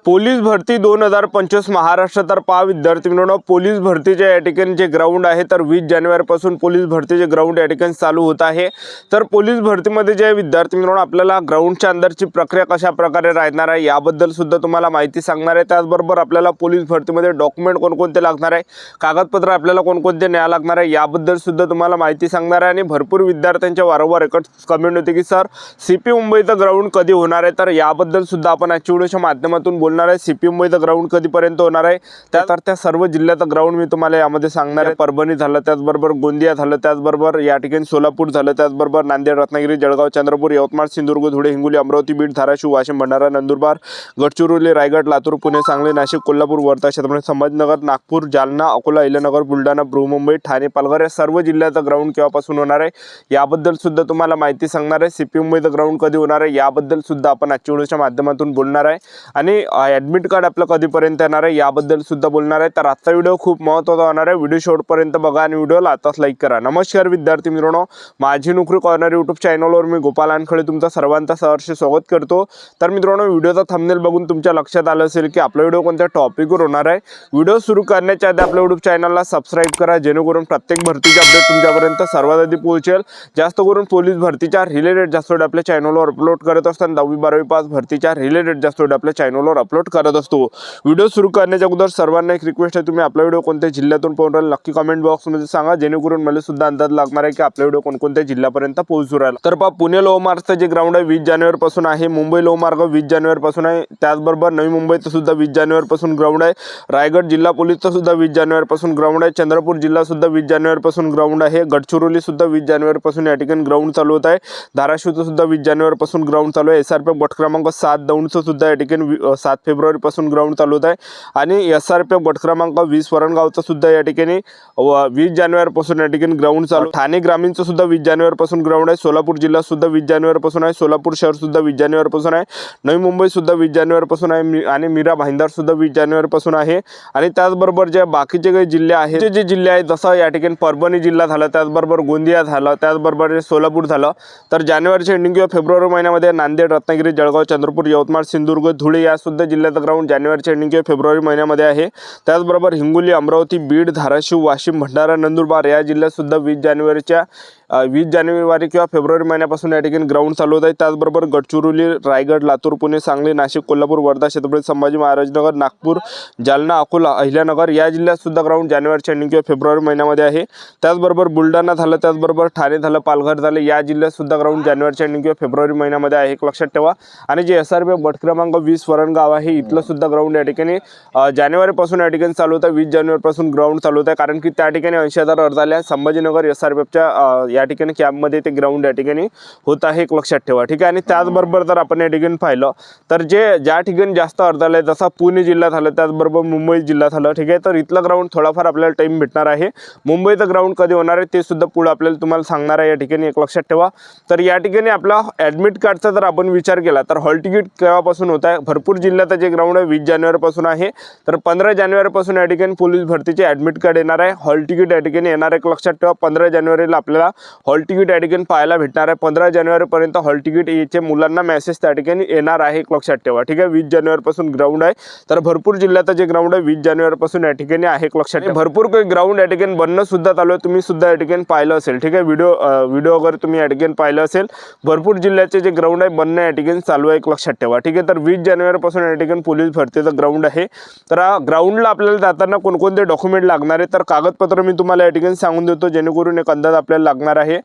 Police भरती 2025 महाराष्ट्र तर पहा विद्यार्थी मित्रांनो, पोलीस भरतीचे या ठिकाणी जे ग्राउंड आहे तर 20 जानेवारीपासून पोलीस भरतीचे ग्राउंड या ठिकाणी चालू होत आहे। तर पोलीस भरतीमध्ये जे विद्यार्थी मित्रांनो आपल्याला ग्राउंडच्या अंदरची प्रक्रिया कशा प्रकारे राहणार आहे याबद्दल सुद्धा तुम्हाला माहिती सांगणार आहे। त्याचबरोबर आपल्याला पोलीस भरतीमध्ये डॉक्युमेंट कोणकोणते लागणार आहे, कागदपत्र आपल्याला कोणकोणते न्याय लागणार आहे याबद्दल सुद्धा तुम्हाला माहिती सांगणार आहे। आणि भरपूर विद्यार्थ्यांच्या वारंवार एकच कमेंट होते की सर सीपी मुंबईचं ग्राउंड कधी होणार आहे, तर याबद्दल सुद्धा आपण आजच्या व्हिडिओच्या माध्यमातून बोलणार आहे। सीपी मुंबईचं ग्राउंड कधीपर्यंत होणार आहे, त्या सर्व जिल्ह्याचं ग्राउंड मी तुम्हाला यामध्ये सांगणार आहे। परभणी झालं, त्याचबरोबर गोंदिया झालं, त्याचबरोबर या ठिकाणी सोलापूर झालं, त्याचबरोबर नांदेड, रत्नागिरी, जळगाव, चंद्रपूर, यवतमाळ, सिंधुदुर्ग, धुळे, हिंगोली, अमरावती, बीड, धाराशिव, वाशिम, भंडारा, नंदुरबार, गडचिरोली, रायगड, लातूर, पुणे, सांगली, नाशिक, कोल्हापूर, वर्धा, छत्रपती संभाजीनगर, नागपूर, जालना, अकोला, अहिल्यानगर, बुलढाणा, बृहन्मुंबई, ठाणे, पालघर या सर्व जिल्ह्याचं ग्राउंड केव्हापासून होणार आहे याबद्दल सुद्धा तुम्हाला माहिती सांगणार आहे। सीपी मुंबईचं ग्राउंड कधी होणार आहे याबद्दल सुद्धा आपण आजच्या व्हिडिओच्या माध्यमातून बोलणार आहे। आणि ॲडमिट कार्ड आपलं कधीपर्यंत येणार आहे याबद्दल सुद्धा बोलणार आहे। तर आजचा व्हिडिओ खूप महत्त्वाचा होणार आहे, व्हिडिओ शेवटपर्यंत बघा आणि व्हिडिओला आताच लाईक करा। नमस्कार विद्यार्थी मित्रांनो, माझी नोकरी कॉर्नर यूट्यूब चॅनलवर मी गोपाल आणखळे तुमचं सर्वांचं सहर्ष स्वागत करतो। तर मित्रांनो, व्हिडिओचा थंबनेल बघून तुमच्या लक्षात आलं असेल की आपला व्हिडिओ कोणत्या टॉपिकवर होणार आहे। व्हिडिओ सुरू करण्याच्या आधी आपल्या यूट्यूब चॅनलला सबस्क्राईब करा, जेणेकरून प्रत्येक भरतीचे अपडेट तुमच्यापर्यंत सर्वात आधी पोहोचेल। जास्त करून पोलीस भरतीच्या रिलेटेड जास्त व्हिडिओ आपल्या चॅनलवर अपलोड करत असताना 10वी 12वी पास भरतीच्या रिलेटेड जास्त व्हिडिओ आपल्या चॅनलवर अपलोड करत असतो। व्हिडिओ सुरू करण्याच्या अगोदर सर्वांना एक रिक्वेस्ट आहे, तुम्ही आपला व्हिडिओ कोणत्या जिल्ह्यातून पाहून राहिला नक्की कमेंट बॉक्समध्ये सांगा, जेणेकरून मला सुद्धा अंदाज लागणार आहे की आपला व्हिडिओ कोणकोणत्या जिल्ह्यापर्यंत पोहोचू राहिला। तर पहा, पुणे लोहमार्गचं जे ग्राउंड आहे 20 जानेवारीपासून आहे, मुंबई लोहमार्ग 20 जानेवारीपासून आहे, त्याचबरोबर नवी मुंबईचं सुद्धा 20 जानेवारीपासून ग्राउंड आहे, रायगड जिल्हा पोलीसचं सुद्धा 20 जानेवारीपासून ग्राउंड आहे, चंद्रपूर जिल्हा सुद्धा 20 जानेवारीपासून ग्राउंड आहे, गडचिरोली सुद्धा 20 जानेवारीपासून या ठिकाणी ग्राउंड चालू होत आहे, धाराशिवचं सुद्धा 20 जानेवारीपासून ग्राउंड चालू आहे, SRPF गट क्रमांक 7 दौंडचं सुद्धा या ठिकाणी 7 फेब्रुवारीपासून ग्राउंड चालू होत आहे, आणि SRPF गट क्रमांक 20 वरणगावचं सुद्धा या ठिकाणी 20 जानेवारीपासून या ठिकाणी ग्राउंड चालू। ठाणे ग्रामीणचं सुद्धा 20 जानेवारीपासून ग्राउंड आहे, सोलापूर जिल्हा सुद्धा 20 जानेवारीपासून आहे, सोलापूर शहर सुद्धा 20 जानेवारीपासून आहे, नवी मुंबई सुद्धा 20 जानेवारीपासून आहे, आणि मीरा भाईंदर सुद्धा 20 जानेवारीपासून आहे। आणि त्याचबरोबर जे बाकीचे काही जिल्हे आहेत, जे जिल्हे आहेत जसं या ठिकाणी परभणी जिल्हा झाला, त्याचबरोबर गोंदिया झालं, त्याचबरोबर सोलापूर झालं, तर जानेवारीच्या एंडिंग किंवा फेब्रुवारी महिन्यामध्ये नांदेड, रत्नागिरी, जळगाव, चंद्रपूर, यवतमाळ, सिंधुदुर्ग, धुळे या सुद्धा जिल्ह्याचं ग्राउंड जानेवारीच्या एंडिंग किंवा फेब्रुवारी महिन्यामध्ये आहे। त्याचबरोबर हिंगोली, अमरावती, बीड, धाराशिव, वाशिम, भंडारा, नंदुरबार या जिल्ह्यात सुद्धा 20 जानेवारी किंवा फेब्रुवारी महिन्यापासून या ठिकाणी ग्राउंड चालू होत आहे। त्याचबरोबर गडचिरोली, रायगड, लातूर, पुणे, सांगली, नाशिक, कोल्हापूर, वर्धा, छत्रपती संभाजी महाराजनगर, नागपूर, जालना, अकोला, अहिल्यानगर या जिल्ह्यात सुद्धा ग्राउंड जानेवारीच्या एंडिंग किंवा फेब्रुवारी महिन्यामध्ये आहे। त्याचबरोबर बुलढाणा झालं, त्याचबरोबर ठाणे झालं, पालघर झालं या जिल्ह्यात सुद्धा ग्राउंड जानेवारीच्या एंडिंग किंवा फेब्रुवारी महिन्यामध्ये आहे, एक लक्षात ठेवा। आणि जे SRPF गट क्रमांक 20 वरणगाव आहे, इथलं सुद्धा ग्राउंड या ठिकाणी जानेवारीपासून या ठिकाणी चालू होतं, 20 जानेवारीपासून ग्राउंड चालू होत आहे, कारण की त्या ठिकाणी 80,000 अर्ज आल्या। संभाजीनगर SRPFच्या या ठिकाणी कॅम्पमध्ये ते ग्राउंड या ठिकाणी होत आहे, एक लक्षात ठेवा, ठीक आहे। आणि त्याचबरोबर जर आपण या ठिकाणी पाहिलं तर ज्या ठिकाणी जास्त अर्ज आले जसा पुणे जिल्हा झालं, त्याचबरोबर मुंबई जिल्हा झालं, ठीक आहे, तर इथलं ग्राउंड थोडाफार आपल्याला टाइम भेटणार आहे। मुंबईचं ग्राउंड कधी होणार आहे ते सुद्धा पुढे आपल्याला तुम्हाला सांगणार आहे या ठिकाणी, एक लक्षात ठेवा। तर या ठिकाणी आपला ॲडमिट कार्डचा जर आपण विचार केला तर हॉल तिकीट केव्हापासून होत आहे, भरपूर जिल्ह्यात जे ग्राउंड आहे 20 जानेवारीपासून आहे, तर 15 जानेवारीपासून या ठिकाणी पोलीस भरतीचे ॲडमिट कार्ड येणार आहे, हॉल तिकीट या ठिकाणी येणार आहे, एक लक्षात ठेवा। 15 जानेवारीला आपल्याला हॉल तिकीट या ठिकाणी पाहायला भेटणार आहे, 15 जानेवारीपर्यंत हॉल तिकीट याचे मुलांना मेसेज त्या ठिकाणी येणार आहे, एक लक्षात ठेवा, ठीक आहे। 20 जानेवारीपासून ग्राउंड आहे, तर भरपूर जिल्ह्यात जे ग्राउंड आहे 20 जानेवारीपासून या ठिकाणी आहे, एक लक्षात ठेवा। भरपूर काही ग्राउंड या ठिकाणी बनणं सुद्धा चालू आहे, तुम्ही सुद्धा या ठिकाणी पाहिलं असेल, ठीक आहे। व्हिडिओ वगैरे तुम्ही या ठिकाणी पाहिलं असेल, भरपूर जिल्ह्याचे जे ग्राउंड आहे बनणं या ठिकाणी चालू आहे, एक लक्षात ठेवा, ठीक आहे। तर 20 जानेवारीपासून या ठिकाणी पोलीस भरतीचं ग्राउंड आहे। तर ग्राउंडला आपल्याला जाताना कोणकोणते डॉक्युमेंट लागणार आहे, तर कागदपत्र मी तुम्हाला या ठिकाणी सांगून देतो, जेणेकरून एक अंदाज आपल्याला लागणार आहे।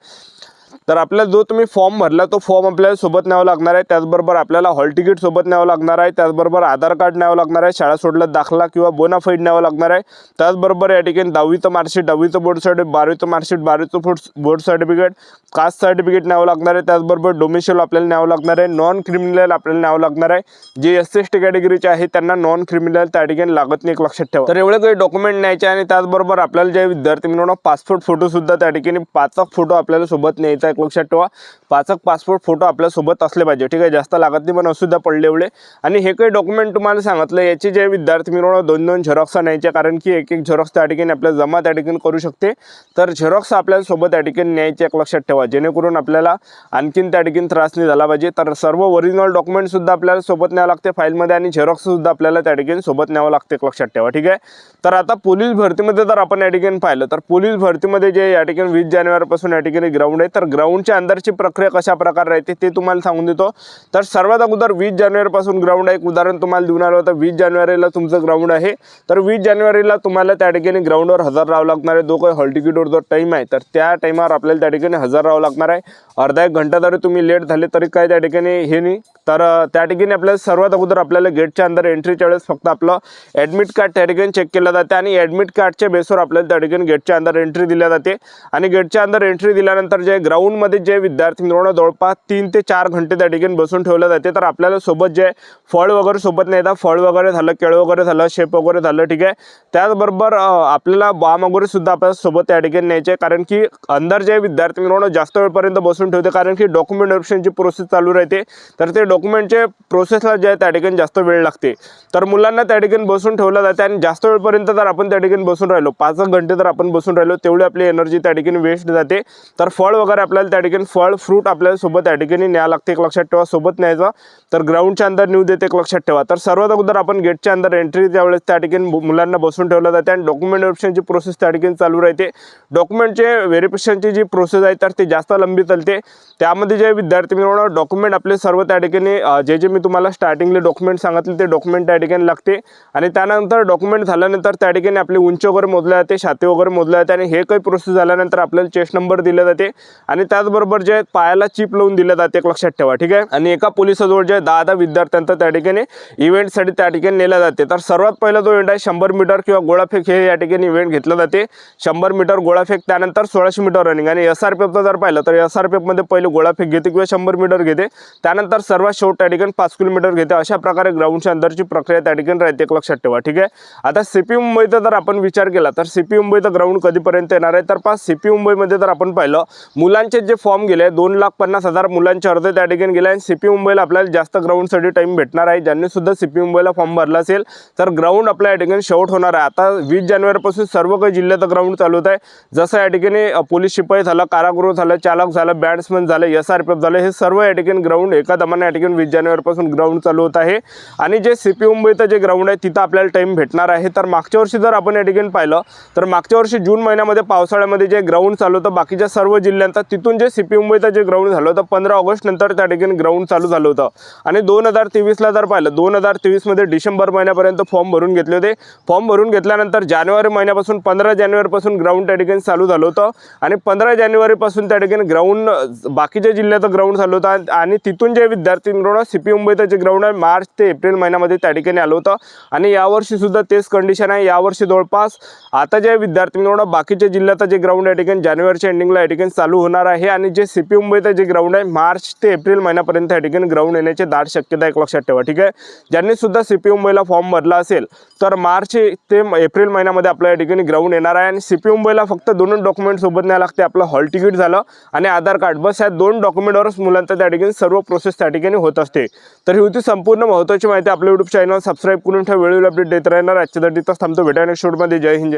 तर आपल्याला जो तुम्ही फॉर्म भरला तो फॉर्म आपल्याला सोबत न्यावं लागणार आहे, त्याचबरोबर आपल्याला हॉल तिकीट सोबत न्यावं लागणार आहे, त्याचबरोबर आधार कार्ड न्यावं लागणार आहे, शाळा सोडला दाखला किंवा बोनाफाईड न्यावं लागणार आहे, त्याचबरोबर या ठिकाणी 10वीचं मार्कशीट, 10वीचं बोर्ड सर्टिफिकेट, 12वीचं मार्कशीट, 12वीचं बोर्ड सर्टिफिकेट, कास्ट सर्टिफिकेट न्यावं लागणार आहे, त्याचबरोबर डोमिसाईल आपल्याला न्यावं लागणार आहे, नॉन क्रिमिनल आपल्याला न्यावं लागणार आहे, जे SC/ST कॅटेगरीचे आहे त्यांना नॉन क्रिमिनल त्या ठिकाणी लागत नाही, एक लक्षात ठेवा। तर एवढे काही डॉक्युमेंट न्यायचे, आणि त्याचबरोबर आपल्याला जे विद्यार्थी मित्रांनो पासपोर्ट फोटो सुद्धा त्या ठिकाणी 5 फोटो आपल्याला सोबत न्यायचा गरजेचं आहे, एक लक्षात ठेवा. 5 पासपोर्ट फोटो आपल्यासोबत असले पाहिजे, ठीक आहे. जास्त लागत नाही पण असुद्धा पडले एवढे. आणि हे काही डॉक्युमेंट तुम्हाला सांगितलं याचे जे विद्यार्थी मित्रांनो 2-2 झेरॉक्स न्यायचे, कारण की एक झेरॉक्स त्या ठिकाणी आपल्याला जमा त्या ठिकाणी करू शकते. तर झेरॉक्स आपल्याला सोबत त्या ठिकाणी न्यायचे, एक लक्षात ठेवा, जेणेकरून आपल्याला आणखीन त्या ठिकाणी त्रास नाही झाला पाहिजे. तर सर्व ओरिजिनल डॉक्युमेंट सुद्धा आपल्याला सोबत न्यावं लागते फाईलमध्ये, आणि झेरॉक्स सुद्धा आपल्याला त्या ठिकाणी सोबत न्यावं लागते, एक लक्षात ठेवा, ठीक आहे. तर आता पोलीस भरतीमध्ये जर आपण या ठिकाणी पाहिलं तर पोलीस भरतीमध्ये जे या ठिकाणी 20 जानेवारीपासून या ठिकाणी ग्राउंड आहे. तर ग्राउंडच्या अंदरची प्रक्रिया कशा प्रकारे राहते ते तुम्हाला सांगून देतो. तर सर्वात अगोदर 20 जानेवारीपासून ग्राउंड आहे. एक उदाहरण तुम्हाला देऊन आलं होतं. 20 जानेवारीला तुमचं ग्राउंड आहे, तर 20 जानेवारीला तुम्हाला त्या ठिकाणी ग्राउंडवर हजर राहावं लागणार आहे. जो काही हॉल तिकीटवर जो टाईम आहे तर त्या टाईमावर आपल्याला त्या ठिकाणी हजर राहावं लागणार आहे. अर्धा एक घंटा जरी तुम्ही लेट झाले तरी काय त्या ठिकाणी हे नाही. तर त्या ठिकाणी आपल्याला सर्वात अगोदर आपल्याला गेटच्या अंदर एंट्रीच्या वेळेस फक्त आपलं ॲडमिट कार्ड त्या ठिकाणी चेक केलं जाते, आणि ॲडमिट कार्डच्या बेसवर आपल्याला त्या ठिकाणी गेटच्या अंदर एंट्री दिल्या जाते. आणि गेटच्या अंदर एंट्री दिल्यानंतर जे ग्राउंडमध्ये जे विद्यार्थी मित्रांनो जवळपास 3 ते 4 घंटे त्या ठिकाणी बसून ठेवलं जाते. तर आपल्याला सोबत जे फळ वगैरे सोबत नाही येतात, फळ वगैरे झालं, केळं वगैरे झालं, शेप वगैरे झालं, ठीक आहे. त्याचबरोबर आपल्याला बॉम्ब वगैरे सुद्धा आपल्या सोबत त्या ठिकाणी न्यायचे, कारण की अंदर जे विद्यार्थी मित्रांनो जास्त वेळपर्यंत बसून ठेवते, कारण की डॉक्युमेंट व्हेरिफिकेशनची प्रोसेस चालू राहते. तर ते डॉक्युमेंटचे प्रोसेसला जे आहे त्या ठिकाणी जास्त वेळ लागते. तर मुलांना त्या ठिकाणी बसून ठेवलं जाते, आणि जास्त वेळपर्यंत जर आपण त्या ठिकाणी बसून राहिलो, 5 घंटे जर आपण बसून राहिलो, तेवढी आपली एनर्जी त्या ठिकाणी वेस्ट जाते. तर फळ वगैरे आपल्याला त्या ठिकाणी फळ फ्रूट आपल्याला सोबत त्या ठिकाणी न्यावं लागते, एक लक्षात ठेवा. सोबत न्यायचं तर ग्राउंडच्या अंदर नेऊ देते, एक लक्षात ठेवा. तर सर्वात अगोदर आपण गेटच्या अंदर एंट्री त्यावेळेस त्या ठिकाणी मुलांना बसून ठेवलं जाते, आणि डॉक्युमेंट व्हेरिफिकेशनची प्रोसेस त्या ठिकाणी चालू राहते. डॉक्युमेंटचे व्हेरिफिकेशनची जी प्रोसेस आहे तर ती जास्त लंबी चालते. त्यामध्ये जे विद्यार्थी मित्रांनो डॉक्युमेंट आपले सर्व त्या ठिकाणी जे मी तुम्हाला स्टार्टिंगले डॉक्युमेंट सांगितले ते डॉक्युमेंट त्या ठिकाणी लागते. आणि त्यानंतर डॉक्युमेंट झाल्यानंतर त्या ठिकाणी आपली उंची वगैरे मोजल्या जाते, छाती वगैरे मोजल्या जाते, आणि हे काही प्रोसेस झाल्यानंतर आपल्याला चेस्ट नंबर दिले जाते, आणि त्याचबरोबर जे पायाला चिप लावून दिले जाते, एक लक्षात ठेवा, ठीक आहे. आणि एका पोलिसाजवळ जे 10 विद्यार्थ्यांचा त्या ठिकाणी इव्हेंटसाठी त्या ठिकाणी नेला जाते. तर सर्वात पहिला जो इव्हेंट आहे 100 मीटर किंवा गोळाफेक हे या ठिकाणी इव्हेंट घेतलं जाते. 100 मीटर गोळाफेक, त्यानंतर 1600 मीटर रनिंग, आणि SRPFचं जर पाहिलं तर SRPFमध्ये पहिले गोळाफेक घेते किंवा 100 मीटर घेते, त्यानंतर सर्वात शेवट त्या ठिकाणी 5 किलोमीटर घेते. अशा प्रकारे ग्राउंडच्या अंदरची प्रक्रिया त्या ठिकाणी राहते, एक लक्षात ठेवा, ठीक आहे. आता CP मुंबईचा जर आपण विचार केला तर CP मुंबईचा ग्राउंड कधीपर्यंत येणार आहे, तर CP मुंबईमध्ये जर आपण पाहिलं मुलांचे जे फॉर्म गेले 2,50,000 मुलांचे अर्ज त्या ठिकाणी गेले, आणि CP मुंबईला आपल्याला जास्त ग्राउंडसाठी टाईम भेटणार आहे. ज्यांनी सुद्धा CP मुंबईला फॉर्म भरला असेल तर ग्राउंड आपल्या या ठिकाणी शेवट होणार आहे. आता 20 जानेवारीपासून सर्व काही जिल्ह्यात ग्राउंड चालू होत आहे. जसं या ठिकाणी पोलीस शिपाई झालं, कारागृह झालं, चालक झालं, बॅट्समन झालं, SRPF झालं, हे सर्व या ठिकाणी ग्राउंड एका दमाने या ठिकाणी 20 जानेवारीपासून ग्राउंड चालू होत आहे. आणि जे CP मुंबईचं जे ग्राउंड आहे तिथं आपल्याला टाईम भेटणार आहे. तर मागच्या वर्षी जर आपण या ठिकाणी पाहिलं तर मागच्या वर्षी जून महिन्यामध्ये पावसाळ्यामध्ये जे ग्राउंड चालू होतं बाकीच्या सर्व जिल्ह्यांचा, तिथून जे CP मुंबईचं जे ग्राउंड झालं होतं 15 ऑगस्ट नंतर त्या ठिकाणी ग्राउंड चालू झालं होतं. आणि 2023ला जर पाहिलं 2023मध्ये डिसेंबर महिन्यापर्यंत फॉर्म भरून घेतले होते. फॉर्म भरून घेतल्यानंतर जानेवारी महिन्यापासून 15 जानेवारीपासून ग्राउंड त्या ठिकाणी चालू झालं होतं, आणि 15 जानेवारीपासून त्या ठिकाणी ग्राउंड बाकीच्या जिल्ह्याचं ग्राउंड चालू होतं. आणि तिथून जे विद्यार्थी मित्रांनो CP मुंबईचं जे ग्राउंड आहे मार्च ते एप्रिल महिन्यामध्ये त्या ठिकाणी आलं होतं. आणि यावर्षी सुद्धा तेच कंडिशन आहे. यावर्षी जवळपास आता जे विद्यार्थी मित्रांनो बाकीच्या जिल्ह्याचं जे ग्राउंड या ठिकाणी जानेवारीच्या एंडिंगला या ठिकाणी चालू होणार आहे, आणि जे CP मुंबईचं जे ग्राउंड आहे मार्च ते एप्रिल महिन्यापर्यंत या ठिकाणी ग्राउंड येण्याची दाट शक्यता एक लक्षात ठेवा, ठीक आहे. ज्यांनी सुद्धा CP मुंबईला फॉर्म भरला असेल तर मार्च ते एप्रिल महिन्यामध्ये आपल्या या ठिकाणी ग्राउंड येणार आहे. आणि CP मुंबईला फक्त 2 डॉक्युमेंट सोबत न्यावं लागते, आपलं हॉल तिकीट झालं आणि आधार कार्ड, बस या 2 डॉक्युमेंटवरच मुलांचं त्या ठिकाणी सर्व प्रोसेस त्या ठिकाणी होत असते. तर ही होती संपूर्ण महत्त्वाची माहिती. आपल्या YouTube चॅनल सबस्क्राईब करून ठेवा, वेळोवेळी अपडेट देत राहणार. आजच्या दिवस थांबतो, भेटा नेक्स्ट व्हिडिओमध्ये. जय हिंद.